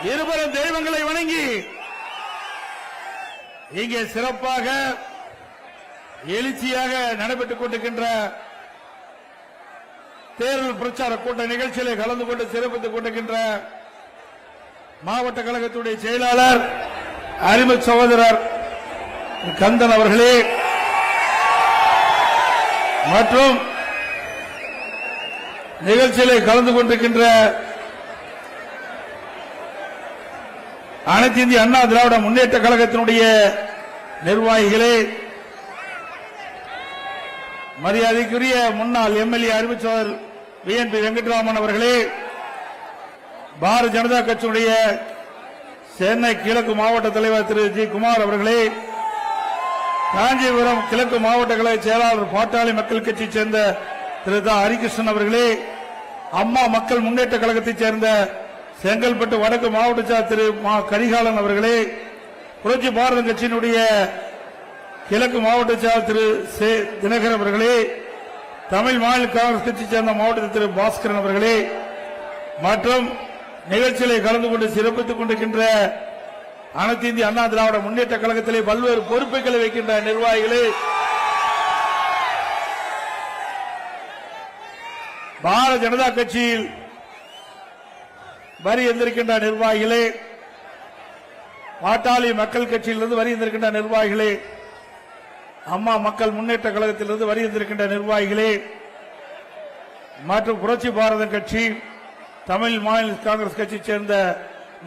இருபெரும் தெய்வங்களை வணங்கி இங்கே சிறப்பாக எழுச்சியாக நடைபெற்றுக் கொண்டிருக்கின்ற தேர்தல் பிரச்சார கூட்ட நிகழ்ச்சியில் கலந்து கொண்டு சிறப்பித்துக் கொண்டிருக்கின்ற மாவட்ட கழகத்துடைய செயலாளர் அருமை சகோதரர் கந்தன் அவர்களே மற்றும் நிகழ்ச்சியில் கலந்து கொண்டிருக்கின்ற அனைத்து இந்திய அண்ணா திராவிட முன்னேற்ற கழகத்தினுடைய நிர்வாகிகளே, மரியாதைக்குரிய முன்னாள் எம்எல்ஏ அறிவிச்சவர் VNP வெங்கட்ராமன் அவர்களே, பாரதிய ஜனதா கட்சியுடைய சென்னை கிழக்கு மாவட்ட தலைவர் திரு ஜி குமார் அவர்களே, காஞ்சிபுரம் கிழக்கு மாவட்ட கழக செயலாளர் பாட்டாளி மக்கள் கட்சியைச் சேர்ந்த திரு ஹரிகிருஷ்ணன் அவர்களே, அம்மா மக்கள் முன்னேற்ற கழகத்தைச் சேர்ந்த செங்கல்பட்டு வடக்கு மாவட்ட செயலர் திரு கரிகாலன் அவர்களே, புரட்சி பாரத கட்சியினுடைய கிழக்கு மாவட்ட செயலர் திரு தினகரன் அவர்களே, தமிழ் மாநில காங்கிரஸ் கட்சியைச் சேர்ந்த மாவட்ட திரு பாஸ்கரன் அவர்களே மற்றும் நிகழ்ச்சிகளை கலந்து கொண்டு சிறப்பித்துக் கொண்டிருக்கின்ற அனைத்து இந்திய அண்ணா திராவிட முன்னேற்ற கழகத்திலே பல்வேறு பொறுப்புகளை வைக்கின்ற நிர்வாகிகளே, பாரதிய ஜனதா கட்சியில் வரி எந்திருக்கின்ற நிர்வாகிகளே, பாட்டாளி மக்கள் கட்சியிலிருந்து வரி எந்திருக்கின்ற நிர்வாகிகளே, அம்மா மக்கள் முன்னேற்ற கழகத்திலிருந்து வரி எந்திருக்கின்ற நிர்வாகிகளே மற்றும் புரட்சி பாரத கட்சி தமிழ் மாநில காங்கிரஸ் கட்சியைச் சேர்ந்த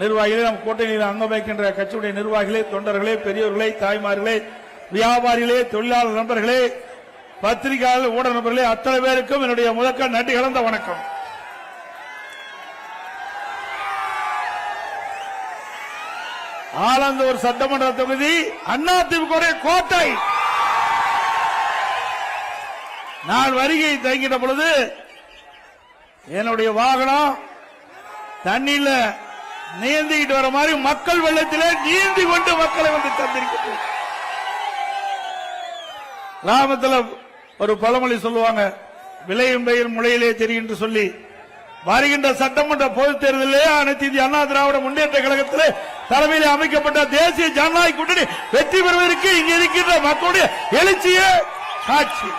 நிர்வாகிகளே, நம் கூட்டணியில் அங்கம் வைக்கின்ற கட்சியுடைய நிர்வாகிகளே, தொண்டர்களே, பெரியோர்களே, தாய்மார்களே, வியாபாரிகளே, தொழிலாளர் நண்பர்களே, பத்திரிகையாளர், ஊடக நண்பர்களே, அத்தனை பேருக்கும் என்னுடைய முதற்க நன்றி கலந்த வணக்கம். ஆலந்தூர் சட்டமன்ற தொகுதி அதிமுக கோட்டை. நான் வருகை தங்கின பொழுது என்னுடைய வாகனம் தண்ணியில நீந்திக்கிட்டு வர மாதிரி மக்கள் வெள்ளத்திலே நீந்தி கொண்டு மக்களை வந்து தந்திருக்கிறது. கிராமத்தில் ஒரு பழமொழி சொல்லுவாங்க, விளையும் பெயர் முளையிலே தெரியும் என்று சொல்லி, வருகின்ற சட்டமன்ற பொதுத் தேர்தலிலே அனைத்து இந்திய அண்ணா திராவிட முன்னேற்ற கழகத்திலே தலைமையில் அமைக்கப்பட்ட தேசிய ஜனநாயக கூட்டணி வெற்றி பெறுவதற்கு இங்க இருக்கின்ற மக்களுடைய எழுச்சிய காட்சி.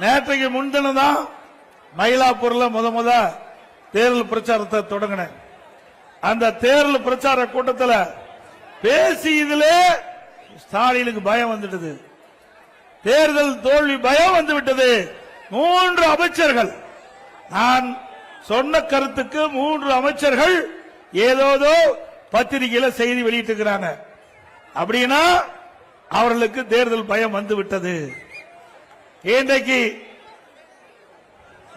நேற்றைக்கு முன்தினதான் மயிலாப்பூர்ல முத தேர்தல் பிரச்சாரத்தை தொடங்கினேன். அந்த தேர்தல் பிரச்சார கூட்டத்தில் பேசியதிலே ஸ்டாலினுக்கு பயம் வந்துட்டது, தேர்தல் தோல்வி பயம் வந்துவிட்டது. 3 அமைச்சர்கள், நான் சொன்ன கருத்துக்கு 3 அமைச்சர்கள் ஏதோதோ பத்திரிகையில செய்தி வெளியிட்டிருக்கிறாங்க. அப்படின்னா அவர்களுக்கு தேர்தல் பயம் வந்துவிட்டது. இன்றைக்கு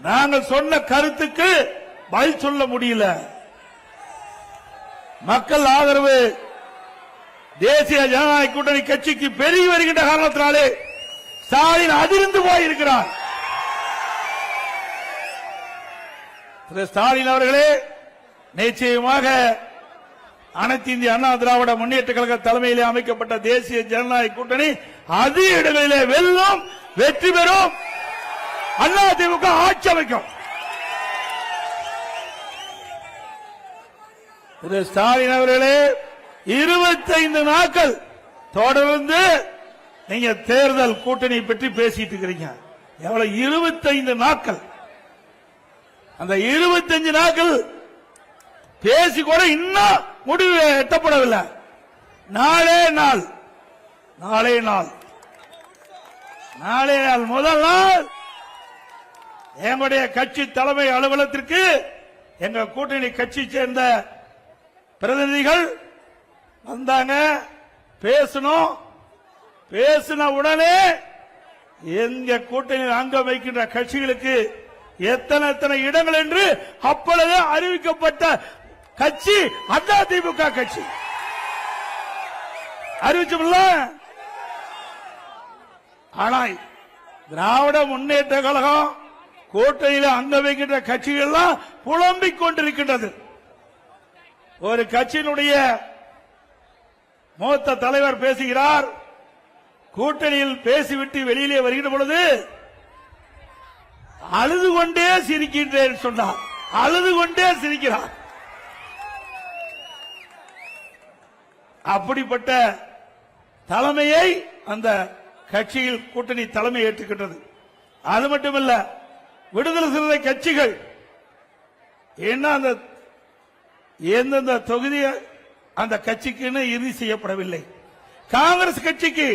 நாங்கள் சொன்ன கருத்துக்கு பதில் சொல்ல முடியல. மக்கள் ஆதரவு தேசிய ஜனநாயக கூட்டணி கட்சிக்கு பெருகி வருகின்ற காரணத்தினாலே ஸ்டாலின் அதிர்ந்து போயிருக்கிறார். திரு ஸ்டாலின் அவர்களே, நிச்சயமாக அனைத்து இந்திய அண்ணா திராவிட முன்னேற்ற கழக தலைமையிலே அமைக்கப்பட்ட தேசிய ஜனநாயக கூட்டணி அதிக இடங்களிலே வெல்லும், வெற்றி பெறும், அதிமுக ஆட்சி அமைக்கும். திரு ஸ்டாலின் அவர்களே, 25 நாட்கள் தொடர்ந்து நீங்க தேர்தல் கூட்டணி பற்றி பேசிட்டு இருக்கிறீங்க. எவ்வளவு 25 நாட்கள்? அந்த 25 நாட்கள் பேசி கூட இன்னும் முடிவு எட்டப்படவில்லை. நாளே நாள் முதல் நாள் எங்களுடைய கட்சி தலைமை அலுவலகத்திற்கு எங்க கூட்டணி கட்சி சேர்ந்த பிரதிநிதிகள் வந்தாங்க, பேசணும். பேசின உடனே எங்க கூட்டணியில் அங்கம் வைக்கின்ற கட்சிகளுக்கு எத்தனை இடங்கள் என்று அப்பொழுது அறிவிக்கப்பட்ட கட்சி அதிமுக கட்சி அறிவிச்சோம்ல. ஆனால் திராவிட முன்னேற்ற கழகம் கூட்டணியில் அங்கம் வைக்கின்ற கட்சிகள் புலம்பிக் கொண்டிருக்கின்றது. ஒரு கட்சியினுடைய மூத்த தலைவர் பேசுகிறார், கூட்டணியில் பேசிவிட்டு வெளியிலே வருகின்ற பொழுது அழுது கொண்டே சிரிக்கின்றேன் சொன்னார். அழுது கொண்டே சிரிக்கிறார். அப்படிப்பட்ட தலைமையை அந்த கட்சியில் கூட்டணி தலைமை ஏற்றுக்கின்றது. அது மட்டுமல்ல, விடுதலை சிறுத்தை கட்சிகள் என்ன அந்த எந்தெந்த தொகுதி அந்த கட்சிக்கு இறுதி செய்யப்படவில்லை. காங்கிரஸ் கட்சிக்கு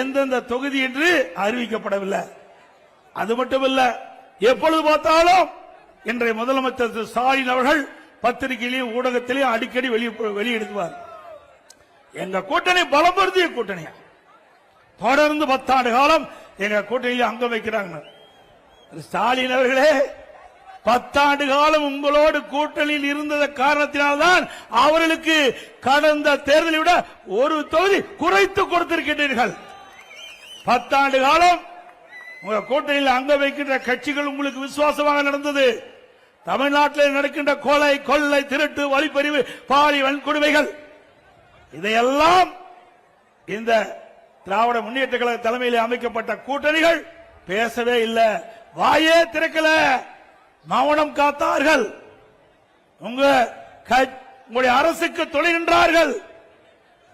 எந்தெந்த தொகுதி என்று அறிவிக்கப்படவில்லை. அது மட்டுமல்ல, எப்பொழுது பார்த்தாலும் இன்றைய முதலமைச்சர் ஸ்டாலின் அவர்கள் பத்திரிகையிலையும் ஊடகத்திலையும் அடிக்கடி வெளியிடுவார், எங்க கூட்டணி பலம் பொருந்திய கூட்டணியா, தொடர்ந்து 10 ஆண்டு காலம் எங்க கூட்டணியில் அங்கம் வைக்கிறாங்க. ஸ்டாலின் அவர்களே, 10 ஆண்டு காலம் உங்களோடு கூட்டணியில் இருந்த காரணத்தினால்தான் அவர்களுக்கு கடந்த தேர்தலை விட ஒரு தொகுதி குறைத்து கொடுத்திருக்கின்றீர்கள். 10 ஆண்டு காலம் உங்க கூட்டணியில் அங்க வைக்கின்ற கட்சிகள் உங்களுக்கு விசுவாசமாக நடந்தது. தமிழ்நாட்டில் நடக்கின்ற கொலை, கொள்ளை, திருட்டு, வழிப்பறிவு, பாலியல் வன்கொடுமைகள் இதையெல்லாம் இந்த திராவிட முன்னேற்ற கழக தலைமையில் அமைக்கப்பட்ட கூட்டணிகள் பேசவே இல்லை, வாயே திறக்கல, மௌனம் காத்தார்கள். உங்களுடைய அரசுக்கு துணை நின்றார்கள்.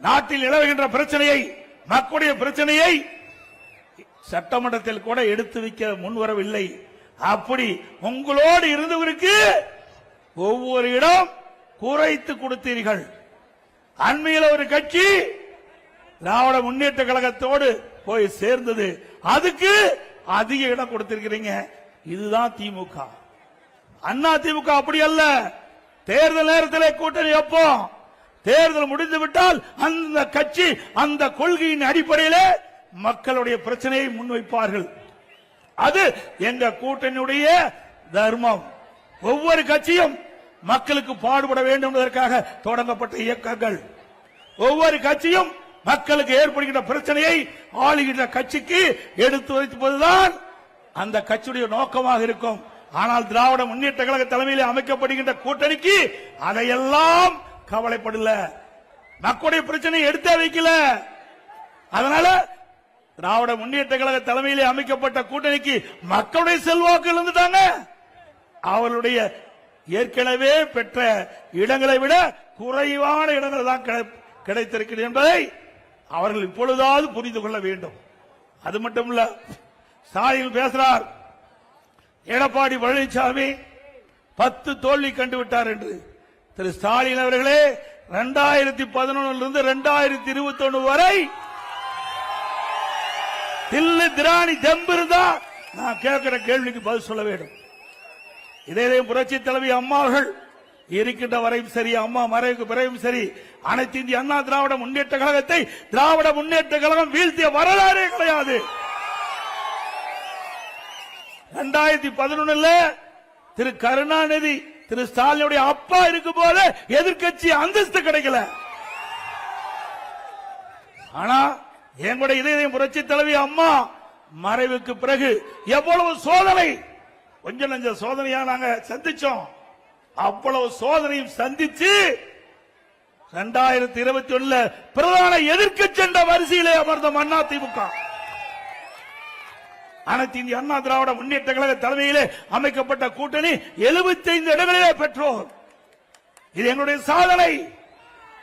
நாட்டில் நிலவுகின்ற பிரச்சனையை, மக்களுடைய பிரச்சனையை சட்டமன்றத்தில் கூட எடுத்து வைக்க முன்வரவில்லை. அப்படி உங்களோடு இருந்தவருக்கு ஒவ்வொரு இடம் குறைத்து கொடுத்தீர்கள். அண்மையில் ஒரு கட்சி திராவிட முன்னேற்ற கழகத்தோடு போய் சேர்ந்தது, அதுக்கு அதிக இடம் கொடுத்திருக்கிறீங்க. இதுதான் திமுக. அண்ணா திமுக அப்படி அல்ல. தேர்தல் நேரத்தில் கூட்டணி எப்போ தேர்தல் முடிந்து விட்டால் அந்த கட்சி அந்த கொள்கையின் அடிப்படையில் மக்களுடைய பிரச்சனையை முன்வைப்பார்கள். அது எங்க கூட்டணியுடைய தர்மம். ஒவ்வொரு கட்சியும் மக்களுக்கு பாடுபட வேண்டும் என்பதற்காக தொடங்கப்பட்ட இயக்கங்கள். ஒவ்வொரு கட்சியும் மக்களுக்கு ஏற்படுகின்ற பிரச்சனையை ஆளுகின்ற கட்சிக்கு எடுத்து வைப்பதுதான் அந்த கட்சியுடைய நோக்கமாக இருக்கும். ஆனால் திராவிட முன்னேற்ற கழக தலைமையில் அமைக்கப்படுகின்ற கூட்டணிக்கு அதையெல்லாம் கவலைப்படல, மக்களுடைய பிரச்சனையை எடுத்தே வைக்கல. அதனால திராவிட முன்னேற்ற கழக தலைமையிலே அமைக்கப்பட்ட கூட்டணிக்கு மக்களுடைய செல்வாக்கு இருந்துட்டாங்க. அவர்களுடைய ஏற்கனவே பெற்ற இடங்களை விட குறைவான இடங்கள் தான் கிடைத்திருக்கிறது என்பதை அவர்கள் இப்பொழுதாவது புரிந்து கொள்ள வேண்டும். அது மட்டுமல்ல, ஸ்டாலின் பேசுறார், எடப்பாடி பழனிசாமி 10 தோல்வி கண்டுவிட்டார் என்று. திரு ஸ்டாலின் அவர்களே, 2011 2021 வரை தில்லு திராணி ஜம்பு இருந்தா நான் கேட்கிற கேள்விக்கு பதில் சொல்ல வேண்டும். இதே புரட்சி தலைவி அம்மா அவர்கள் இருக்கின்ற வரையும் சரி, அம்மா மறைவுக்கு பிறகும் சரி, அனைத்து இந்திய அண்ணா திராவிட முன்னேற்ற கழகத்தை திராவிட முன்னேற்ற கழகம் வீழ்த்திய வரலாறே கிடையாது. 2011 திரு கருணாநிதி திரு ஸ்டாலினுடைய அப்பா இருக்கும் போது எதிர்கட்சி அந்தஸ்து கிடைக்கல. ஆனா எங்களுடைய இதயம் புரட்சி தலைவி அம்மா மறைவுக்கு பிறகு எவ்வளவு சோதனை, கொஞ்சம் நஞ்ச சோதனையா நாங்க சந்திச்சோம். அவ்வளவு சோதனையும் சந்திச்சு 2021 பிரதான எதிர்க்கட்சி என்ற வரிசையிலே அமர்ந்த அண்ணா திமுக, அனைத்து இந்திய அண்ணா திராவிட முன்னேற்ற கழக தலைமையிலே அமைக்கப்பட்ட கூட்டணி 75 இடங்களிலே பெற்றோர். இது எங்களுடைய சாதனை,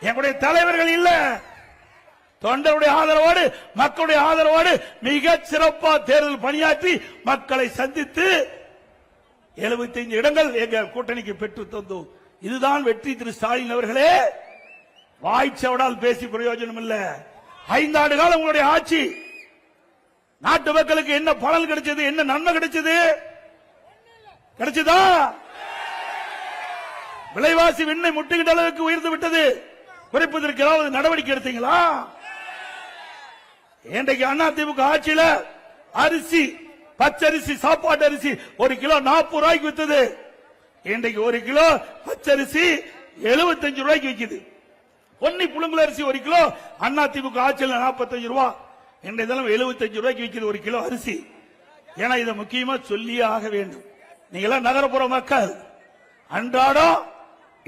எங்களுடைய தலைவர்கள் இல்ல, தொண்டருடைய ஆதரவோடு மக்களுடைய ஆதரவோடு மிக சிறப்பாக தேர்தல் பணியாற்றி மக்களை சந்தித்து 75 இடங்கள் எங்க கூட்டணிக்கு பெற்று தந்தோம். இதுதான் வெற்றி. திரு ஸ்டாலின் அவர்களே, வாய்ச்சவடால் பேசி பிரயோஜனம் இல்ல. 5 ஆண்டு காலம் உங்களுடைய ஆட்சி, நாட்டு மக்களுக்கு என்ன பலன் கிடைச்சது, என்ன நன்மை கிடைச்சது? கிடைச்சதா? விலைவாசி விண்ணை முட்டுகின்ற அளவுக்கு உயர்ந்து விட்டது. குறைப்பதற்கு ஏதாவது நடவடிக்கை எடுத்தீங்களா? இன்றைக்கு அண்ணா திமுக ஆட்சியில அரிசி, பச்சரிசி, சாப்பாட்டு அரிசி 1 கிலோ 40 ரூபாய்க்கு வித்தது. இன்றைக்கு 1 கிலோ பச்சரிசி 75 ரூபாய்க்கு விற்குது. பொன்னி புழுங்கல் அரிசி 1 கிலோ அண்ணா திமுக ஆட்சியில் 45 ரூபாய், இன்றைய தினம் 75 ரூபாய்க்கு விற்குது 1 கிலோ அரிசி. ஏன்னா இதை முக்கியமா சொல்லியே ஆக வேண்டும். நீங்க நகரப்புற மக்கள் அன்றாடம்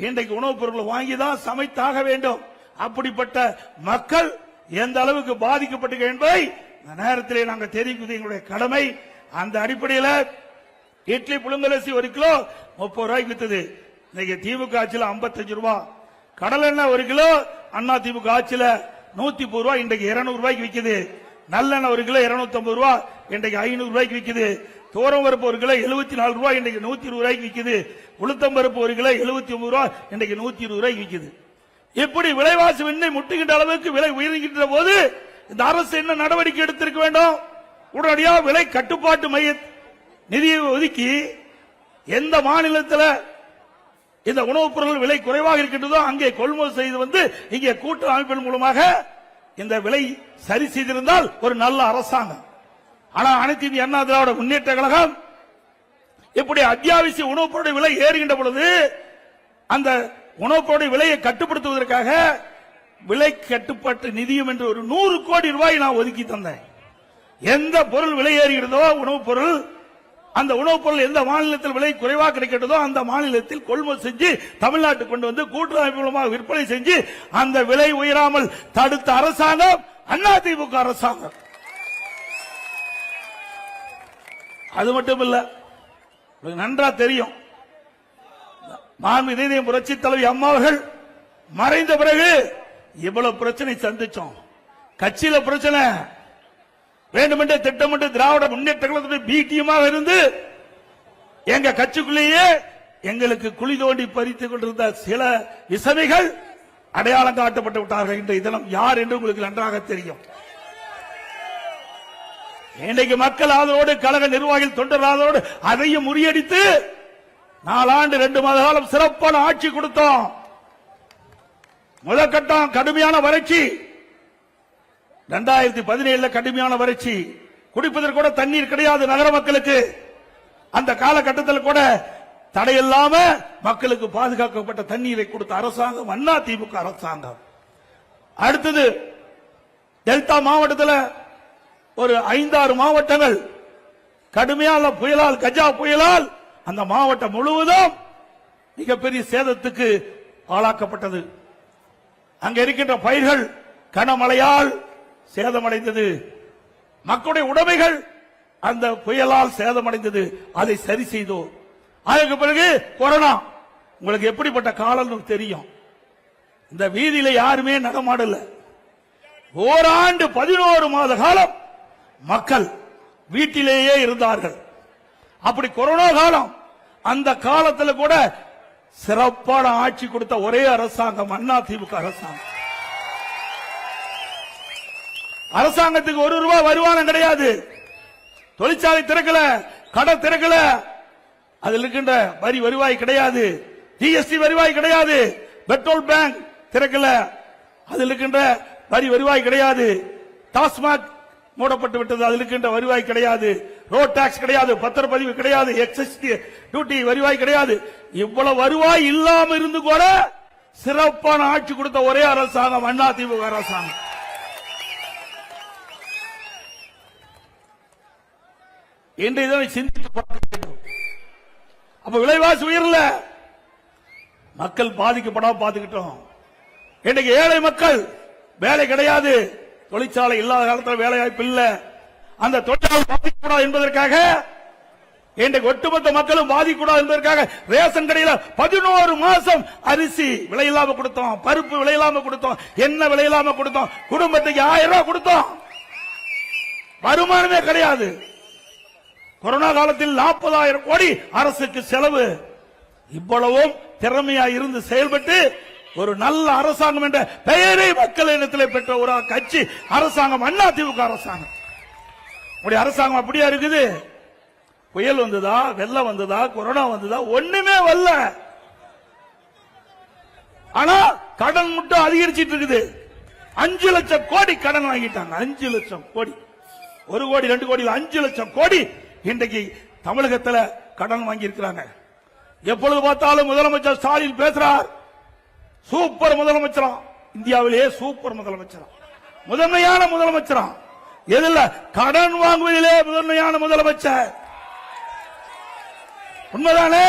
இன்றைக்கு உணவுப் பொருட்களை வாங்கிதான் சமைத்தாக வேண்டும். அப்படிப்பட்ட மக்கள் எந்த அளவுக்கு பாதிக்கப்பட்டு என்பதை இந்த நேரத்திலே நாங்கள் தெரிவிப்பது எங்களுடைய கடமை. அந்த அடிப்படையில் இட்லி புழுங்கலரிசி 1 கிலோ 30 ரூபாய்க்கு வித்தது. இன்னைக்கு திமுக ஆட்சியில் 55 ரூபாய். கடல் எண்ணெய் 1 கிலோ அண்ணா திமுக ஆட்சியில் 130 ரூபாய், இன்றைக்கு 200 ரூபாய்க்கு விக்குது. நல்லெண்ணெய் 1 கிலோ 250 ரூபாய், இன்றைக்கு 500 ரூபாய்க்கு விக்குது. துவரம் பருப்பு 1 கிலோ 74 ரூபாய், இன்றைக்கு 120 ரூபாய்க்கு விக்குது. உளுத்தம் பருப்பு 1 கிலோ 79 ரூபாய், இன்றைக்கு 120 ரூபாய்க்கு விக்குது. இப்படி விலைவாசி விண்ணை முட்டுகின்ற அளவுக்கு விலை உயர்கின்ற போது இந்த அரசு என்ன நடவடிக்கை எடுத்திருக்க வேண்டும்? உடனடியாக விலை கட்டுப்பாட்டு மைய நிதியை ஒதுக்கி எந்த மாநிலத்தில் இந்த உணவுப் பொருட்கள் விலை குறைவாக இருக்கின்றதோ அங்கே கொள்முதல் செய்து வந்து இங்கே கூட்டு அமைப்பின் மூலமாக இந்த விலை சரி செய்திருந்தால் ஒரு நல்ல அரசாங்கம். ஆனால் அனைத்து இந்திய அண்ணா திராவிட முன்னேற்ற கழகம் இப்படி அத்தியாவசிய உணவுப் பொருட்கள் விலை ஏறுகின்ற பொழுது அந்த உணவுப் பொருட்கள் விலையை கட்டுப்படுத்துவதற்காக விலை கட்டுப்பாட்டு நிதியம் என்று ஒரு 100 கோடி ரூபாய் நான் ஒதுக்கி தந்தேன். எந்த பொருள் விலை ஏறுகிறதோ உணவுப் பொருள், அந்த உணவுப் பொருள் எந்த மாநிலத்தில் விலை குறைவாக கிடைக்கிறதோ அந்த மாநிலத்தில் கொள்முதல் செஞ்சு தமிழ்நாட்டுக்கு கொண்டு வந்து கூட்டுறவு மூலமாக விற்பனை செஞ்சு அந்த விலை உயராமல் தடுத்த அரசாங்கம் அதிமுக அரசாங்கம். அது மட்டும் இல்ல, நன்றா தெரியும், மாண்புமிகு புரட்சி தலைவி அம்மா அவர்கள் மறைந்த பிறகு இவ்வளவு பிரச்சனை சந்திச்சோம். கட்சியில பிரச்சனை, வேண்டுமென்றே திட்டமிட்டு திராவிட முன்னேற்ற கழகத்துடைய பி டீமாக இருந்து எங்க கட்சிக்குள்ளேயே எங்களுக்கு குழி தோண்டி பறித்துக் கொண்டிருந்த சில விசமிகள் அடையாளம் காட்டப்பட்டு விட்டார்கள். இன்றைய தினம் யார் என்று உங்களுக்கு நன்றாக தெரியும். இன்றைக்கு மக்கள் ஆதரவோடு கழக நிர்வாகிகள் தொண்டர் ஆதரவோடு அதையும் முறியடித்து 4 ஆண்டு 2 மாத காலம் சிறப்பான ஆட்சி கொடுத்தோம். முதற்கட்டம் கடுமையான வறட்சி, 2017 கடுமையான வறட்சி, குடிப்பதற்கு கூட தண்ணீர் கிடையாது நகர மக்களுக்கு. அந்த காலகட்டத்தில் கூட தடையில்லாம மக்களுக்கு பாதுகாக்கப்பட்ட தண்ணீரை கொடுத்த அரசாங்கம் அண்ணா திமுக அரசாங்கம். அடுத்தது டெல்டா மாவட்டத்தில் ஒரு 5-6 மாவட்டங்கள் கடுமையான புயலால், கஜா புயலால் அந்த மாவட்டம் முழுவதும் மிகப்பெரிய சேதத்துக்கு ஆளாக்கப்பட்டது. அங்க இருக்கின்ற பயிர்கள் கனமழையால் சேதமடைந்தது. மக்களுடைய உடைமைகள் அந்த புயலால் சேதமடைந்தது. அதை சரி செய்தோம். அதற்கு பிறகு கொரோனா. உங்களுக்கு எப்படிப்பட்ட காலம் தெரியும். இந்த வீதியில யாருமே நடமாடல. ஓராண்டு 11 மாத காலம் மக்கள் வீட்டிலேயே இருந்தார்கள். அப்படி கொரோனா காலம், அந்த காலத்தில் கூட சிறப்பான ஆட்சி கொடுத்த ஒரே அரசாங்கம் அண்ணா திமுக அரசாங்கம். அரசாங்கத்துக்கு 1 ரூபாய் வருமானம் கிடையாது. தொழிற்சாலை திறக்கல, கடை திறக்கல, அதில் இருக்கின்ற வரி வருவாய் கிடையாது, ஜிஎஸ்டி வருவாய் கிடையாது, பெட்ரோல் பேங்க் திறக்கல, அதில் இருக்கின்ற வரி வருவாய் கிடையாது, டாஸ்மாக் மூடப்பட்டு விட்டது, அதில் இருக்கின்ற வருவாய் கிடையாது, ரோட் டாக்ஸ் கிடையாது, பத்திரப்பதிவு கிடையாது, எக்ஸைஸ் டியூட்டி வருவாய் கிடையாது. இவ்வளவு வருவாய் இல்லாம இருந்து கூட சிறப்பான ஆட்சி கொடுத்த ஒரே அரசாங்கம் அண்ணா திமுக அரசாங்கம். இன்றைய தினம் சிந்தித்து பார்க்க வேண்டும். அப்ப விலைவாசி உயரல, மக்கள் பாதிக்கப்படாம பாத்துக்கிட்டோம். இன்னைக்கு ஏழை மக்கள் வேலை கிடையாது, தொழிற்சாலை இல்லாத காலத்தில் வேலை வாய்ப்பு இல்ல, அந்த தொழிலாளர் பாதிக்கக்கூடாது என்பதற்காக, இன்றைக்கு ஒட்டுமொத்த மக்களும் பாதிக்கக்கூடாது என்பதற்காக ரேஷன் கடையில் 11 மாசம் அரிசி விலை இல்லாம கொடுத்தோம், பருப்பு விலை இல்லாம கொடுத்தோம், எண்ணெய் விலை இல்லாம கொடுத்தோம், குடும்பத்துக்கு 1000 ரூபாய் கொடுத்தோம். வருமானமே கிடையாது. கொரோனா காலத்தில் 40,000 கோடி அரசுக்கு செலவு. இவ்வளவும் திறமையா இருந்து செயல்பட்டு ஒரு நல்ல அரசாங்கம் என்ற பெயரை மக்கள் இனத்தில் பெற்ற ஒரு கட்சி அரசாங்கம் அண்ணா திமுக அரசாங்கம். அரசாங்கம் அப்படியா இருக்குது? புயல் வந்ததா, வெள்ளம் வந்ததா, கொரோனா வந்ததா, ஒண்ணுமே வரல. ஆனா கடன் மட்டும் அதிகரிச்சிட்டு இருக்குது. 5 லட்சம் கோடி கடன் வாங்கிட்டாங்க. 5 லட்சம் கோடி, 1 கோடி 2 கோடி 5 லட்சம் கோடி இன்றைக்கு தமிழகத்தில் கடன் வாங்கி இருக்கிறாங்க. எப்பொழுது பார்த்தாலும் முதலமைச்சர் ஸ்டாலின் பேசுறார், சூப்பர் முதலமைச்சரா, இந்தியாவிலேயே சூப்பர் முதலமைச்சரா, முதன்மையான முதலமைச்சரா. எதில்? கடன் வாங்குவதிலே முதன்மையான முதலமைச்சர். உண்மைதானே?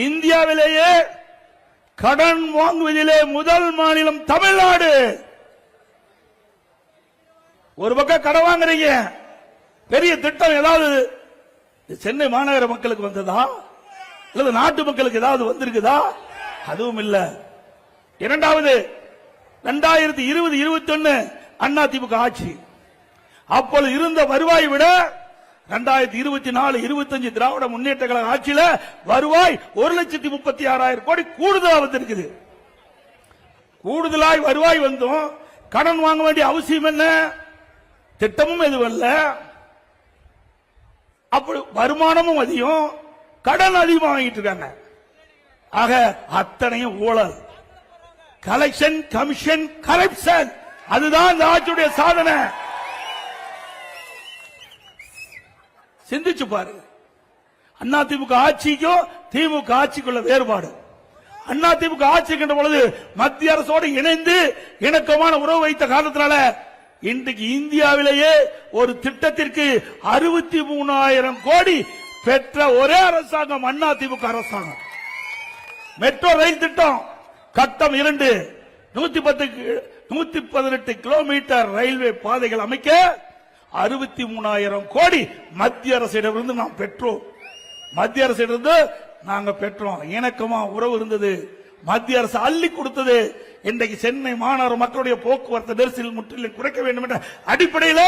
இந்தியாவிலேயே கடன் வாங்குவதிலே முதல் மாநிலம் தமிழ்நாடு. ஒரு பக்கம் கடன் வாங்குறீங்க, பெரிய திட்டம் ஏதாவது சென்னை மாநகர மக்களுக்கு வந்ததா அல்லது நாட்டு மக்களுக்கு ஏதாவது வந்திருக்குதா? அதுவும் இல்ல. இரண்டாவது 2020-21 அதிமுக ஆட்சி. அப்பொழுது இருந்த வருவாய் விட 2024-25 திராவிட முன்னேற்ற கழக ஆட்சியில வருவாய் 1,36,000 கோடி கூடுதலா வந்திருக்குது. கூடுதலாய் வருவாய் வந்தும் கடன் வாங்க வேண்டிய அவசியம் என்ன? திட்டமும் எதுவும் இல்ல. அப்படி வருமானமும் அதிகம், கடன் அதிகமாக வாங்கிட்டு இருக்காங்க. ஆக அத்தனையும் ஊழல், கலெக்ஷன், கமிஷன், கரப்ஷன். அதுதான் இந்த ஆட்சியுடைய சாதனை. சிந்திச்சு பாருங்க. அதிமுக ஆட்சிக்கும் திமுக ஆட்சிக்குள்ள வேறுபாடு. அதிமுக ஆட்சிக்கின்ற பொழுது மத்திய அரசோடு இணைந்து இணக்கமான உறவு வைத்த காரணத்தினால இன்றைக்கு இந்தியாவிலேயே ஒரு திட்டத்திற்கு 63,000 கோடி பெற்ற ஒரே அரசாங்கம் அதிமுக அரசாங்கம். மெட்ரோ ரயில் திட்டம் கட்டம் 2 118 கிலோமீட்டர் ரயில்வே பாதைகள் அமைக்க 63,000 கோடி மத்திய அரசிடமிருந்து நாம் பெற்றோம். மத்திய அரசிடமிருந்து நாங்க பெற்றோம். இணக்கமா உறவு இருந்தது. மத்திய அரசு அள்ளி கொடுத்தது. இன்றைக்கு சென்னை மாநகர மக்களுடைய போக்குவரத்து நெரிசல் முற்றிலும் குறைக்க வேண்டும் என்ற அடிப்படையில்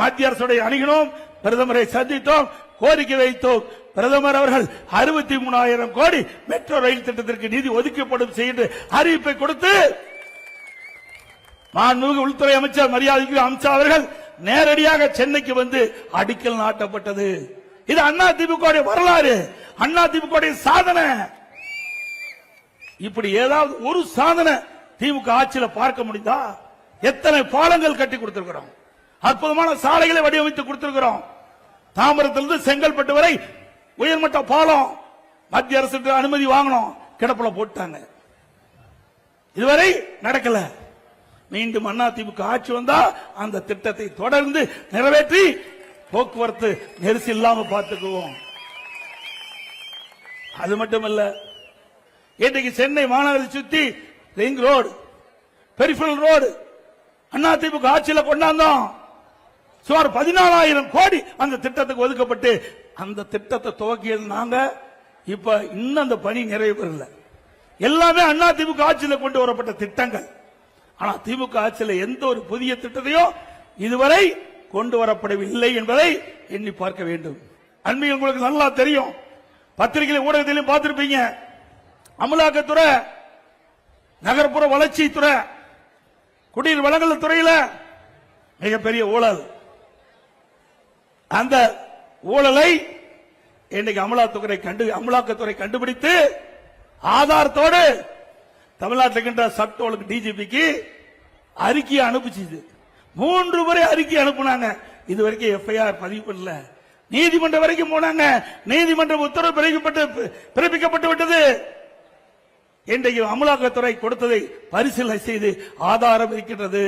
மத்திய அரசுடைய அணுகினோம். பிரதமரை சந்தித்தோம், கோரிக்கை வைத்தோம். பிரதமர் அவர்கள் 63,000 கோடி மெட்ரோ ரயில் திட்டத்திற்கு நிதி ஒதுக்கப்படும் செய்து அறிவிப்பை கொடுத்து மாண்புமிகு உள்துறை அமைச்சர் மரியாதைக்கு அமித்ஷா அவர்கள் நேரடியாக சென்னைக்கு வந்து அடிக்கல் நாட்டப்பட்டது. இது அதிமுக வரலாறு, அதிமுக சாதனை. இப்படி ஏதாவது ஒரு சாதனை திமுக ஆட்சியில பார்க்க முடிந்தா? எத்தனை பாலங்கள் கட்டி கொடுத்திருக்கிறோம், அற்புதமான சாலைகளை வடிவமைத்து கொடுத்திருக்கிறோம். தாம்பரத்திலிருந்து செங்கல்பட்டு வரை உயர்மட்ட பாலம் மத்திய அரசு அனுமதி வாங்கணும், கிடப்புல போட்டாங்க. இதுவரை நடக்கல. மீண்டும் அதிமுக ஆட்சி வந்தா அந்த திட்டத்தை தொடர்ந்து நிறைவேற்றி போக்குவரத்து நெரிசல் இல்லாம பார்த்துக்குவோம். அது மட்டுமல்ல, இன்றைக்கு சென்னை மாநகரை சுத்தி ring road, peripheral road AIADMK ஆட்சியில் கொண்டாந்தோம். சுமார் 14,000 கோடி அந்த திட்டத்துக்கு ஒதுக்கப்பட்டு அந்த திட்டத்தை துவக்கியது நாங்க. இப்ப இன்னும் அந்த பணி நிறைவு பெறல. எல்லாமே அதிமுக ஆட்சியில் கொண்டு வரப்பட்ட திட்டங்கள். ஆனா திமுக ஆட்சியில் எந்த ஒரு புதிய திட்டத்தையும் இதுவரை கொண்டு வரப்படவில்லை என்பதை எண்ணி பார்க்க வேண்டும். அண்மையில் உங்களுக்கு நல்லா தெரியும், பத்திரிகை ஊடகத்திலும் பார்த்திருப்பீங்க, அமலாக்கத்துறை, நகர்ப்புற வளர்ச்சித்துறை, குடிநீர் வழங்கல் துறையில் மிகப்பெரிய ஊழல். அந்த ஊழலை இன்னைக்கு அமலாக்கத்துறை கண்டுபிடித்து ஆதாரத்தோடு தமிழ்நாட்டில் இருக்கின்ற சட்ட ஒழுங்கு டிஜிபிக்கு அறிக்கையை அனுப்பிச்சு 3 முறை அறிக்கை அனுப்புனாங்க. இதுவரைக்கும் எஃப்ஐஆர் பதிவு பண்ணல. நீதிமன்றம் வரைக்கும் போனாங்க. நீதிமன்ற உத்தரவு பிறப்பிக்கப்பட்டு விட்டது. இன்றைக்கு அமலாக்கத்துறை கொடுத்ததை பரிசீலனை செய்து ஆதாரம் இருக்கின்றது.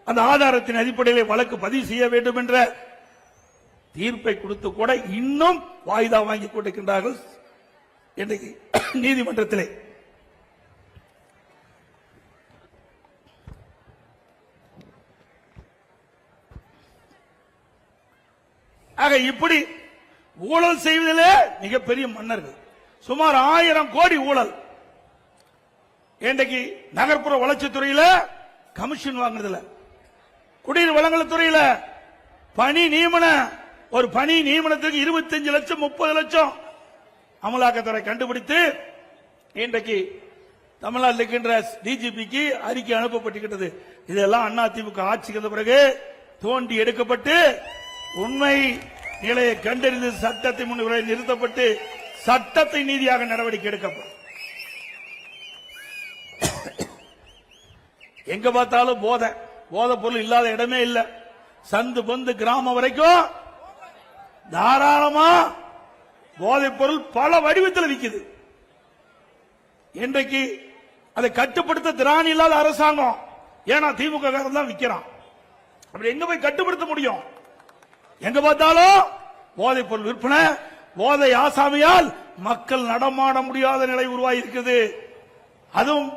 அந்த ஆதாரத்தின் அடிப்படையில் வழக்கு பதிவு செய்ய வேண்டும் என்ற தீர்ப்பை கொடுத்து கூட இன்னும் வாய்தா வாங்கி கொண்டிருக்கின்றார்கள் இன்றைக்கு நீதிமன்றத்திலே. ஆக இப்படி ஊழல் செய்வதிலே மிகப்பெரிய மன்னர்கள். சுமார் 1000 கோடி ஊழல். இன்றைக்கு நகர்ப்புற வளர்ச்சித்துறையில் கமிஷன் வாங்குறதுல, குடிநீர் வழங்கல் துறையில் பணி நியமன, ஒரு பணி நியமனத்துக்கு 25 லட்சம் 30 லட்சம் அமலாக்கத்துறை கண்டுபிடித்து இன்றைக்கு தமிழ்நாட்டில் இருக்கின்ற டிஜிபிக்கு அறிக்கை அனுப்பப்பட்டிருக்கிறது. இதெல்லாம் அதிமுக ஆட்சிக்கு வந்த பிறகு தோண்டி எடுக்கப்பட்டு உண்மை நிலையை கண்டறிந்து சட்டத்தை முன்னிலை நிறுத்தப்பட்டு சட்டத்தை நீதியாக நடவடிக்கை எடுக்கப்படும். எங்க பார்த்தாலும் போதை பொருள் இல்லாத இடமே இல்ல. சந்து பந்து கிராமம் வரைக்கும் தாராளமா போதைப் பொருள் பல வடிவத்தில் விற்குது. இன்றைக்கு அதை கட்டுப்படுத்த திராணி இல்லாத அரசாங்கம். ஏன்னா திமுக தான் விற்கிறான். அப்படி எங்க போய் கட்டுப்படுத்த முடியும்? எங்க பார்த்தாலும் போதைப் பொருள் விற்பனை, போதை ஆசாமியால் மக்கள் நடமாட முடியாத நிலை உருவாகி இருக்குது. அதுவும்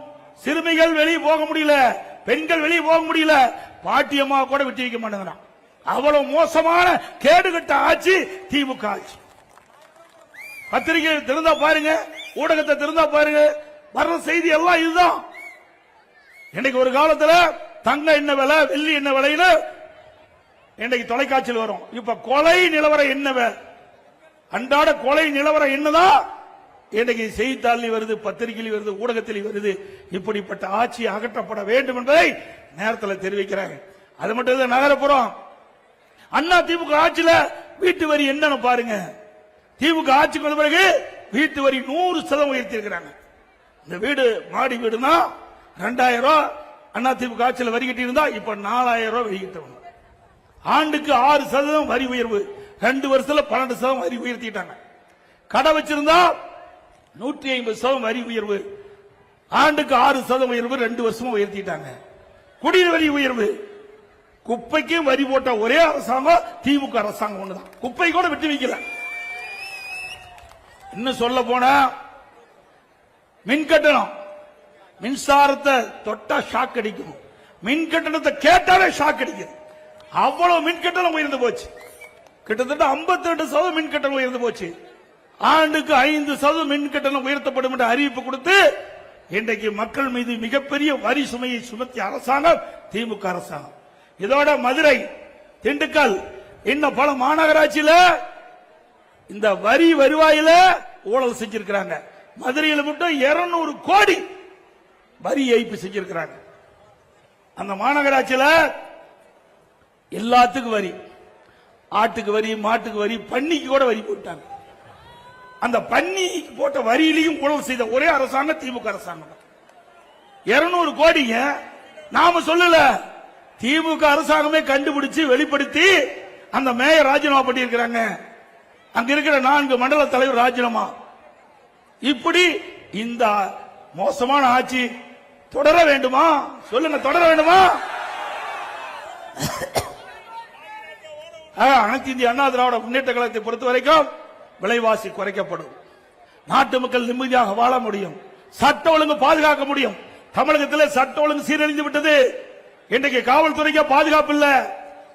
சிறுமிகள் வெளியே போக முடியல, பெண்கள் வெளியே போக முடியல, பாட்டியம்மா கூட விட்டு வைக்க மாட்டேங்கிறான். அவ்வளவு மோசமான கேடுகட்ட ஆட்சி திமுக ஆட்சி. பத்திரிகை திறந்தா பாருங்க, ஊடகத்தை திறந்தா பாருங்க, வர்ற செய்தி எல்லாம் இதுதான். இன்னைக்கு ஒரு காலத்துல தங்க என்ன விலை, வெள்ளி என்ன விலைன்னு இன்னைக்கு தொலைக்காட்சியில் வரும். இப்ப கொலை நிலவரம் என்ன, அன்றாட கொலை நிலவரம் என்னதான் இன்னைக்கு செய்தித்தாளில் வருது, பத்திரிகையில் வருது, ஊடகத்தில் வருது. இப்படிப்பட்ட ஆட்சி அகற்றப்பட வேண்டும் என்பதை நேரத்தில் தெரிவிக்கிறாங்க. அது மட்டும் இல்ல, நகரப்புறம் அண்ணா திமுக ஆட்சியில வீட்டு வரி என்னன்னு பாருங்க. திமுக ஆட்சிக்கு வந்த பிறகு வீட்டு வரி 100% உயர்த்தி இருக்கிறாங்க. இந்த வீடு மாடி வீடுனா 2000 ரூபாய் அண்ணா திமுக ஆட்சியில் வரி கட்டி இருந்தா இப்ப 4000 ரூபாய் வரி கட்டணும். ஆண்டுக்கு 6% வரி உயர்வு, 2 வருஷத்துல 12% வரி உயர்த்திட்டாங்க. கடை வச்சிருந்தா 150% வரி உயர்வு, ஆண்டுக்கு 6% உயர்வு, 2 வருஷமும் உயர்த்திட்டாங்க. குடிநீர் வரி உயர்வு, குப்பைக்கும் வரி போட்ட ஒரே அரசாங்கம் திமுக அரசாங்கம் ஒண்ணுதான். குப்பை கூட விட்டு வைக்கல. இன்னும் சொல்ல போனா மின் கட்டணம், மின்சாரத்தை தொட்டா ஷாக் அடிக்கும், மின் கட்டணத்தை கேட்டாலே ஷாக் அடிக்கும். அவ்வளவு மின் கட்டணம் உயர்ந்து போச்சு. கிட்டத்தட்ட 52% மின் கட்டணம் உயர்ந்து போச்சு. ஆண்டுக்கு 5% மின் கட்டணம் உயர்த்தப்படும் என்ற அறிவிப்பு கொடுத்து இன்றைக்கு மக்கள் மீது மிகப்பெரிய வரி சுமையை சுமத்திய அரசாங்கம் திமுக அரசாங்கம். இதோட மதுரை, திண்டுக்கல், இன்னும் பல மாநகராட்சியில இந்த வரி வருவாயில ஊழல் செஞ்சிருக்கிறாங்க. மதுரையில் மட்டும் 200 கோடி வரி ஏய்ப்பு செஞ்சிருக்கிறாங்க. அந்த மாநகராட்சியில எல்லாத்துக்கும் வரி, ஆட்டுக்கு வரி, மாட்டுக்கு வரி, பன்னிக்கு கூட வரி போட்டாங்க. அந்த பன்னி போட்ட வரியிலையும் ஊழல் செய்த ஒரே அரசாங்கம் திமுக அரசாங்கம். 200 கோடிங்க. நாம சொல்லல, திமுக அரசாங்கமே கண்டுபிடிச்சு வெளிப்படுத்தி அந்த மேயர் ராஜினாமா பண்ணியிருக்கிறாங்க. அங்க இருக்கிற 4 மண்டல தலைவர் ராஜினாமா. இப்படி இந்த மோசமான ஆட்சி தொடர வேண்டுமா? சொல்லுங்க, தொடர வேண்டுமா? அனைத்து இந்திய அண்ணா திராவிட முன்னேற்ற கழகத்தை பொறுத்த வரைக்கும் விலைவாசி குறைக்கப்படும், நாட்டு மக்கள் நிம்மதியாக வாழ முடியும், சட்ட ஒழுங்கு பாதுகாக்க முடியும். தமிழகத்தில் சட்ட ஒழுங்கு சீரழிந்து விட்டது. இன்றைக்கு காவல்துறைக்கு பாதுகாப்பு இல்ல.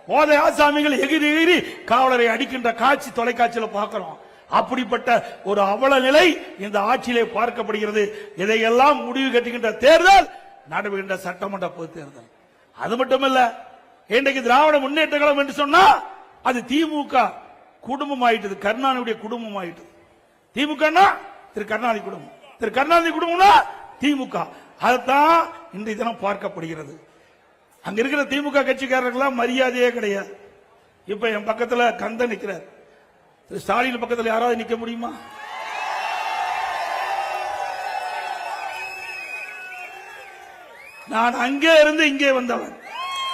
போதை ஆசாமிகள் எகிரி எகிரி காவலரை அடிக்கின்ற காட்சி தொலைக்காட்சியில் பார்க்கிறோம். அப்படிப்பட்ட ஒரு அவல நிலை இந்த ஆட்சியிலே பார்க்கப்படுகிறது. இதையெல்லாம் முடிவு கட்டுகின்ற தேர்தல் நடைபெறுகின்ற சட்டமன்ற பொது தேர்தல். அது மட்டுமல்ல, இன்றைக்கு திராவிட முன்னேற்ற கழகம் என்று சொன்னா அது திமுக குடும்பம் ஆயிட்டது, கருணாநிதியுடைய குடும்பம் ஆயிட்டது. திமுக திரு கருணாநிதி குடும்பம், திரு கருணாநிதி குடும்பம்னா திமுக. அதுதான் இன்றைய தினம் பார்க்கப்படுகிறது. அங்க இருக்கிற திமுக கட்சிக்காரர்கள் மரியாதையே கிடையாது. இப்ப என் பக்கத்துல கந்த நிக்கிறார், திரு ஸ்டாலின் பக்கத்தில் யாராவது நிக்க முடியுமா? நான் அங்கே இருந்து இங்கே வந்தவன்,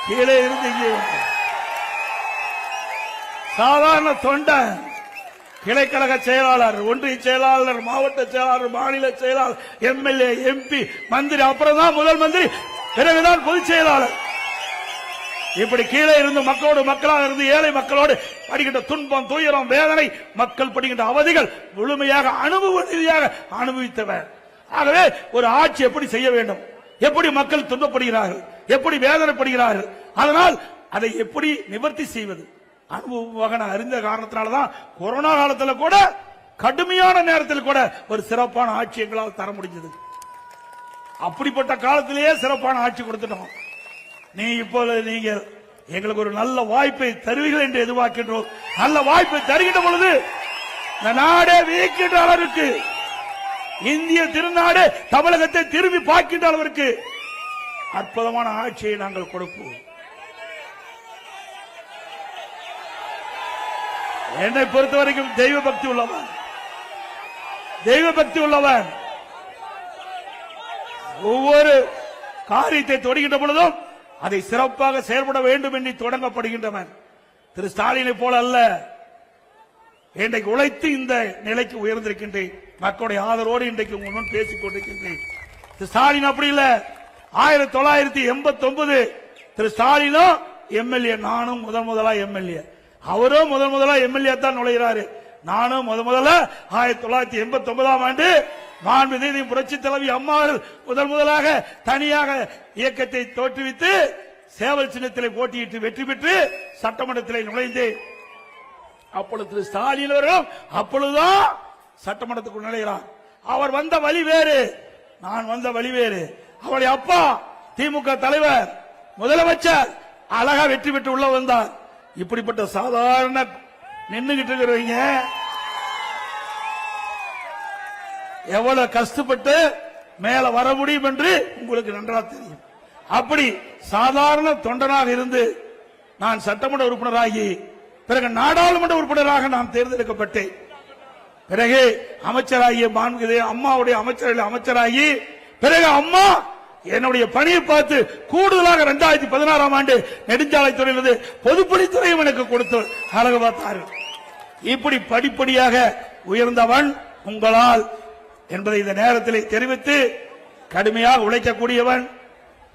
கீழே இருந்து இங்கே வந்தவன், சாதாரண தொண்டன், கிளைக்கழக செயலாளர், ஒன்றிய செயலாளர், மாவட்ட செயலாளர், மாநில செயலாளர், எம்எல்ஏ, எம்பி, மந்திரி, அப்புறம் தான் முதல் மந்திரி, பிறகுதான் பொதுச் செயலாளர். இப்படி கீழே இருந்து மக்களோடு மக்களாக இருந்து ஏழை மக்களோடு படுகின்ற துன்பம், துயரம், வேதனை, மக்கள் படுகின்ற அவதிகள் முழுமையாக அனுபவ ரீதியாக அனுபவித்தவர். ஆகவே ஒரு ஆட்சி எப்படி செய்ய வேண்டும், எப்படி மக்கள் துன்பப்படுகிறார்கள், எப்படி வேதனைப்படுகிறார்கள், அதனால் அதை எப்படி நிவர்த்தி செய்வது அனுபவமாக நான் அறிந்த காரணத்தினால்தான் கொரோனா காலத்தில் கூட, கடுமையான நேரத்தில் கூட ஒரு சிறப்பான ஆட்சி எங்களால் தர முடிஞ்சது. அப்படிப்பட்ட காலத்திலேயே சிறப்பான ஆட்சி கொடுத்துட்டோம். இப்போது நீங்கள் எங்களுக்கு ஒரு நல்ல வாய்ப்பை தருவீர்கள் என்று எதிர்பார்க்கின்றோம். நல்ல வாய்ப்பை தருகின்ற பொழுது இந்த நாடே வியக்கின்ற அளவிற்கு, இந்திய திருநாடு தமிழகத்தை திரும்பி பார்க்கின்ற அளவிற்கு அற்புதமான ஆட்சியை நாங்கள் கொடுப்போம். என்னை பொறுத்தவரைக்கும் தெய்வ பக்தி உள்ளவன், தெய்வ பக்தி உள்ளவன், ஒவ்வொரு காரியத்தை தொடங்கின்ற பொழுதும் அதை சிறப்பாக செயல்பட வேண்டும் என்று தொடங்கப்படுகின்றவன். திரு ஸ்டாலினை போல அல்ல, இன்றைக்கு உழைத்து இந்த நிலைக்கு உயர்ந்திருக்கின்றேன். மக்களுடைய ஆதரவோடு இன்றைக்கு உங்கள் முன் பேசிக் கொண்டிருக்கின்றேன். திரு ஸ்டாலின் அப்படி இல்ல. 1989 திரு ஸ்டாலினும் எம்எல்ஏ, நானும் முதலா எம்எல்ஏ, அவரும் முதலா எம்எல்ஏ தான் நுழைகிறாரு. நானும் முதல்ல 1989ஆம் ஆண்டு மாண்புமிகு புரட்சி தலைவி அம்மாள் முதலாக தனியாக இயக்கத்தை தோற்றுவித்து சேவல் சின்னத்திலே போட்டியிட்டு வெற்றி பெற்று சட்டமன்றத்தில் நுழைந்தேன். அப்பொழுது ஸ்டாலின் அவர்களும் அப்பொழுதுதான் சட்டமன்றத்துக்கு நுழைகிறார். அவர் வந்த வழி வேறு, நான் வந்த வழி வேறு. அவருடைய அப்பா திமுக தலைவர் முதலமைச்சர் அழகா வெற்றி பெற்று உள்ள வந்தார். இப்படிப்பட்ட சாதாரண நின்னுகிட்டு இருக்கிறவங்க எவ்வளவு கஷ்டப்பட்டு மேல வர முடியும் என்று உங்களுக்கு நன்றாக தெரியும். அப்படி சாதாரண தொண்டனாக இருந்து நான் சட்டமன்ற உறுப்பினராகி பிறகு நாடாளுமன்ற உறுப்பினராக நான் தேர்ந்தெடுக்கப்பட்டேன். பிறகு அமைச்சராகிய அம்மாவுடைய அமைச்சராகி பிறகு அம்மா என்னுடைய பணியை பார்த்து கூடுதலாக 2016ஆம் ஆண்டு நெடுஞ்சாலைத்துறையிலிருந்து பொதுப்பணித்துறையும் எனக்கு கொடுத்து அழகு பார்த்தார்கள். இப்படி படிப்படியாக உயர்ந்தவன் உங்களால் என்பதை இந்த நேரத்தில் தெரிவித்து, கடுமையாக உழைக்கக்கூடியவன்,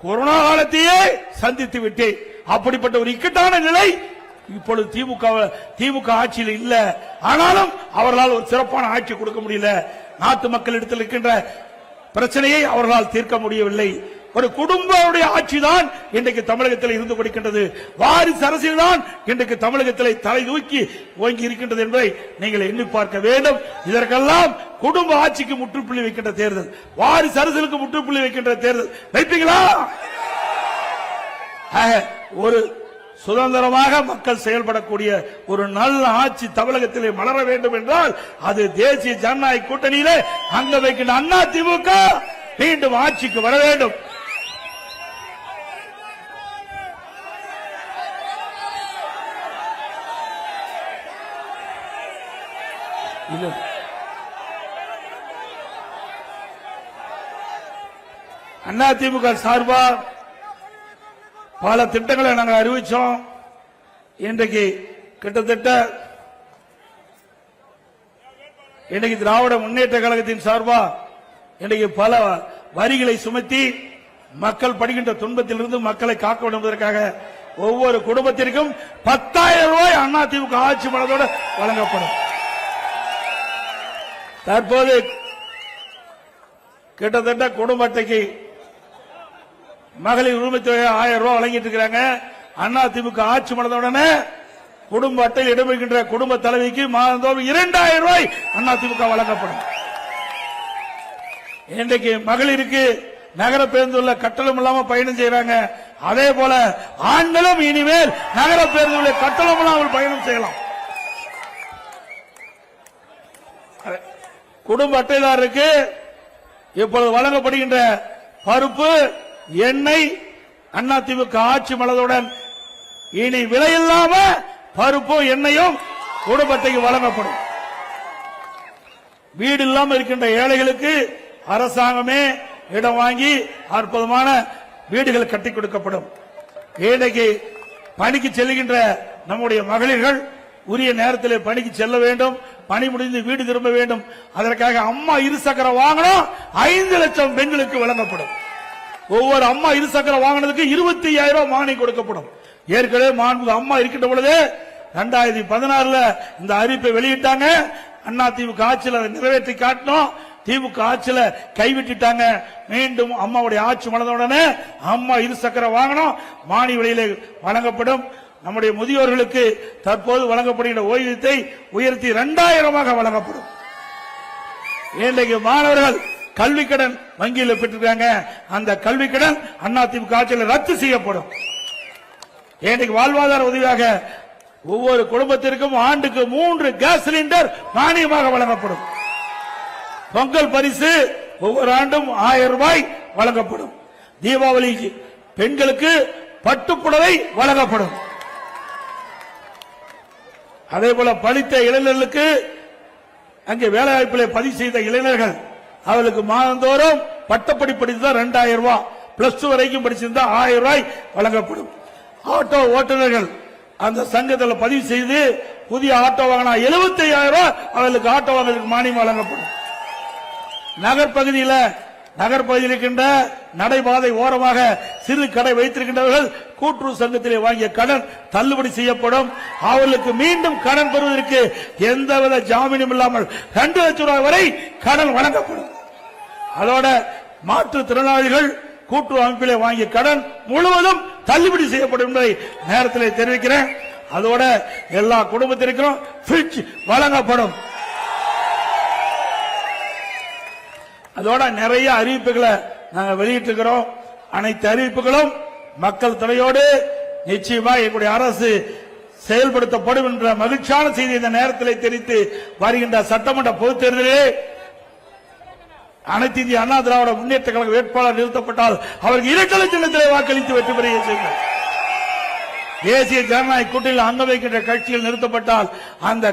கொரோனா காலத்தையே சந்தித்து விட்டேன். அப்படிப்பட்ட ஒரு இக்கட்டான நிலை இப்பொழுது திமுக ஆட்சியில் இல்ல. ஆனாலும் அவர்களால் ஒரு சிறப்பான ஆட்சி கொடுக்க முடியல. நாட்டு மக்கள் இடத்தில் இருக்கின்ற பிரச்சனையை அவர்களால் தீர்க்க முடியவில்லை. ஒரு குடும்பமுடைய ஆட்சி தான் இன்றைக்கு தமிழகத்தில் இருந்து கொடுக்கின்றது. வாரிசு அரசியல் தான் இன்றைக்கு தமிழகத்தில் தலை தூக்கி ஓங்கி இருக்கின்றது என்பதை நீங்கள் எண்ணி பார்க்க வேண்டும். இதற்கெல்லாம் குடும்ப ஆட்சிக்கு முற்றுப்புள்ளி வைக்கின்ற தேர்தல், வாரிசு அரசியலுக்கு முற்றுப்புள்ளி வைக்கின்ற தேர்தல் வைப்பீங்களா? ஒரு சுதந்திரமாக மக்கள் செயல்படக்கூடிய ஒரு நல்ல ஆட்சி தமிழகத்திலே மலர வேண்டும் என்றால் அது தேசிய ஜனநாயக கூட்டணியிலே அங்க வைக்கின்ற அண்ணா திமுக மீண்டும் ஆட்சிக்கு வர வேண்டும். அண்ணா திமுக சார்பா பல திட்டங்களை நாங்கள் அறிவிச்சோம். இன்றைக்கு கிட்டத்தட்ட இன்றைக்கு திராவிட முன்னேற்ற கழகத்தின் சார்பா இன்றைக்கு பல வரிகளை சுமத்தி மக்கள் படுகின்ற துன்பத்திலிருந்து மக்களை காக்க வேண்டும் என்பதற்காக ஒவ்வொரு குடும்பத்திற்கும் 10,000 ரூபாய் அண்ணா திமுக ஆட்சி பலத்தோடு வழங்கப்படும். தற்போது கிட்டத்தட்ட குடும்ப அட்டைக்கு மகளிர் உரிமை தொகை 1000 ரூபாய் வழங்கிட்டு இருக்கிறாங்க. அண்ணா திமுக ஆட்சி மலர்ந்தவுடனே குடும்ப அட்டையில் இடம்பெறுகின்ற குடும்ப தலைவிக்கு மாதந்தோறும் 2000 ரூபாய் அண்ணா திமுக வழங்கப்படும். இன்றைக்கு மகளிருக்கு நகர பேருந்துள்ள கட்டணம் இல்லாம பயணம் செய்யறாங்க. அதே போல ஆண்களும் இனிமேல் நகர பேருந்துள்ள கட்டணம் இல்லாமல் பயணம் செய்யலாம். குடும்ப அட்டைதாரருக்கு இப்பொழுது வழங்கப்படுகின்ற பருப்பு, எண்ணெய் அண்ணா திமுக ஆட்சி மலருடன் இனி விலையில்லாம பருப்பும் எண்ணெயும் குடும்பத்துக்கு வழங்கப்படும். வீடு இல்லாமல் இருக்கின்ற ஏழைகளுக்கு அரசாங்கமே இடம் வாங்கி அற்புதமான வீடுகள் கட்டி கொடுக்கப்படும். ஏழைக்கு பணிக்கு செல்கின்ற நம்முடைய மகளிர்கள் உரிய நேரத்தில் பணிக்கு செல்ல வேண்டும், பணி முடிந்து வீடு திரும்ப வேண்டும். அதற்காக அம்மா இருசக்கர வாகனம் 5 லட்சம் பெண்களுக்கு வழங்கப்படும். ஒவ்வொரு அம்மா இருசக்கர வாகனத்துக்கு 25,000 ரூபாய் மானியம் கொடுக்கப்படும். ஏற்கனவே மாண்புமிகு அம்மா இருக்கின்ற பொழுது 2016 இந்த அறிவிப்பை வெளியிட்டாங்க. அண்ணா திமுக ஆட்சியில் நிறைவேற்றி காட்டினோம். திமுக ஆட்சியில கைவிட்டுட்டாங்க. மீண்டும் அம்மாவுடைய ஆட்சி மலர்ந்தவுடனே அம்மா இருசக்கர வாகனம் மானிய விலையிலே வழங்கப்படும். நம்முடைய முதியோர்களுக்கு தற்போது வழங்கப்படுகின்ற ஓய்வூதியத்தை உயர்த்தி 2000 வழங்கப்படும். இன்றைக்கு மாணவர்கள் கல்வி கடன் வங்கியில் பெற்றிருக்காங்க. அந்த கல்வி கடன் அண்ணா திமுக ஆட்சியில் ரத்து செய்யப்படும். இன்றைக்கு வாழ்வாதார உதவியாக ஒவ்வொரு குடும்பத்திற்கும் ஆண்டுக்கு 3 கேஸ் சிலிண்டர் மானியமாக வழங்கப்படும். பொங்கல் பரிசு ஒவ்வொரு ஆண்டும் 1000 ரூபாய் வழங்கப்படும். தீபாவளி பெண்களுக்கு பட்டுப்புடவை வழங்கப்படும். அதே போல படித்த இளைஞர்களுக்கு அங்கே வேலைவாய்ப்பிலே பதிவு செய்த இளைஞர்கள் அவர்களுக்கு மாதந்தோறும் பட்டப்படி படித்தா 2000 ரூபாய், பிளஸ் 2 வரைக்கும் படிச்சிருந்தா 1000 ரூபாய் வழங்கப்படும். ஆட்டோ ஓட்டுநர்கள் அந்த சங்கத்தில் பதிவு செய்து புதிய ஆட்டோ வாங்கினா 75,000 ரூபாய் அவர்களுக்கு ஆட்டோ வாங்குவதற்கு மானியம் வழங்கப்படும். நகர்பகுதியில் இருக்கின்ற நடைபாதை ஓரமாக சிறு கடை வைத்திருக்கின்றவர்கள் கூட்டுறவு சங்கத்திலே வாங்கிய கடன் தள்ளுபடி செய்யப்படும். அவர்களுக்கு மீண்டும் கடன் பெறுவதற்கு எந்தவித ஜாமீனும் இல்லாமல் 2 லட்சம் ரூபாய் வரை கடன் வழங்கப்படும். அதோட மாற்றுத்திறனாளிகள் கூட்டுறவு அமைப்பிலே வாங்கிய கடன் முழுவதும் தள்ளுபடி செய்யப்படும் என்பதை நேரத்தில் தெரிவிக்கிறேன். அதோட எல்லா குடும்பத்திற்கும் ஃபிரிட்ஜ் வழங்கப்படும். அதோட நிறைய அறிவிப்புகளை நாங்கள் வெளியிட்டிருக்கிறோம். அனைத்து அறிவிப்புகளும் மக்கள் துணையோடு நிச்சயமா எங்களுடைய அரசு செயல்படுத்தப்படும் என்ற மகிழ்ச்சியான செய்தி இந்த நேரத்தில் தெரிவித்து வருகின்ற சட்டமன்ற பொதுத் தேர்தலிலே அனைத்து இந்திய அண்ணா திராவிட முன்னேற்ற கழக வேட்பாளர் நிறுத்தப்பட்டால் அவருக்கு இரட்டை சின்னத்திலே வாக்களித்து வெற்றி பெற செய்வார். தேசிய ஜனநாயக கூட்டணியில் அங்க வைக்கின்ற கட்சியில் நிறுத்தப்பட்டால் அந்த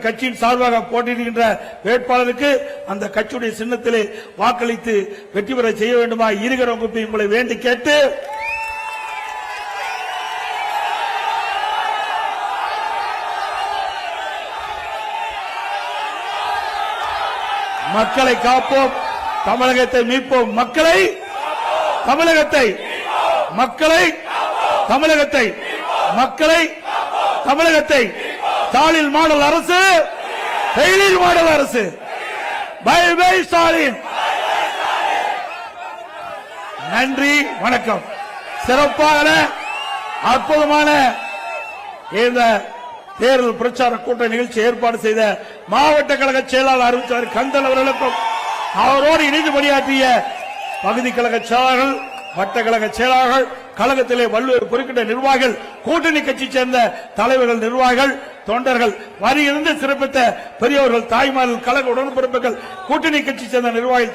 கட்சியின் சார்பாக போட்டியிடுகின்ற வேட்பாளருக்கு அந்த கட்சியுடைய சின்னத்திலே வாக்களித்து வெற்றி பெற செய்ய வேண்டுமா இருக்கிற உங்களை வேண்டி கேட்டு மக்களை காப்போம், தமிழகத்தை மீட்போம். தமிழகத்தை ஸ்டாலின் மாடல் அரசு, ஃபெயிலியர் மாடல் அரசு. Bye bye Stalin. நன்றி, வணக்கம். சிறப்பான அற்புதமான இந்த தேர்தல் பிரச்சார கூட்ட நிகழ்ச்சி ஏற்பாடு செய்த மாவட்ட கழக செயலாளர் அறிவிச்சார் கந்தன் அவர்களுக்கும் அவரோடு இணைந்து பணியாற்றிய பகுதி கழக செயலாளர்கள், வட்ட கழக செயலாளர்கள், கழகத்திலே வள்ளுவர் பொறுக்கின்ற நிர்வாகிகள், கூட்டணி கட்சி சேர்ந்த தலைவர்கள், நிர்வாகிகள், தொண்டர்கள், வரியிலிருந்து சிறப்பித்த பெரியவர்கள், தாய்மார்கள், கழக உடன்பிறப்புகள், கூட்டணி கட்சி சேர்ந்த நிர்வாகிகள்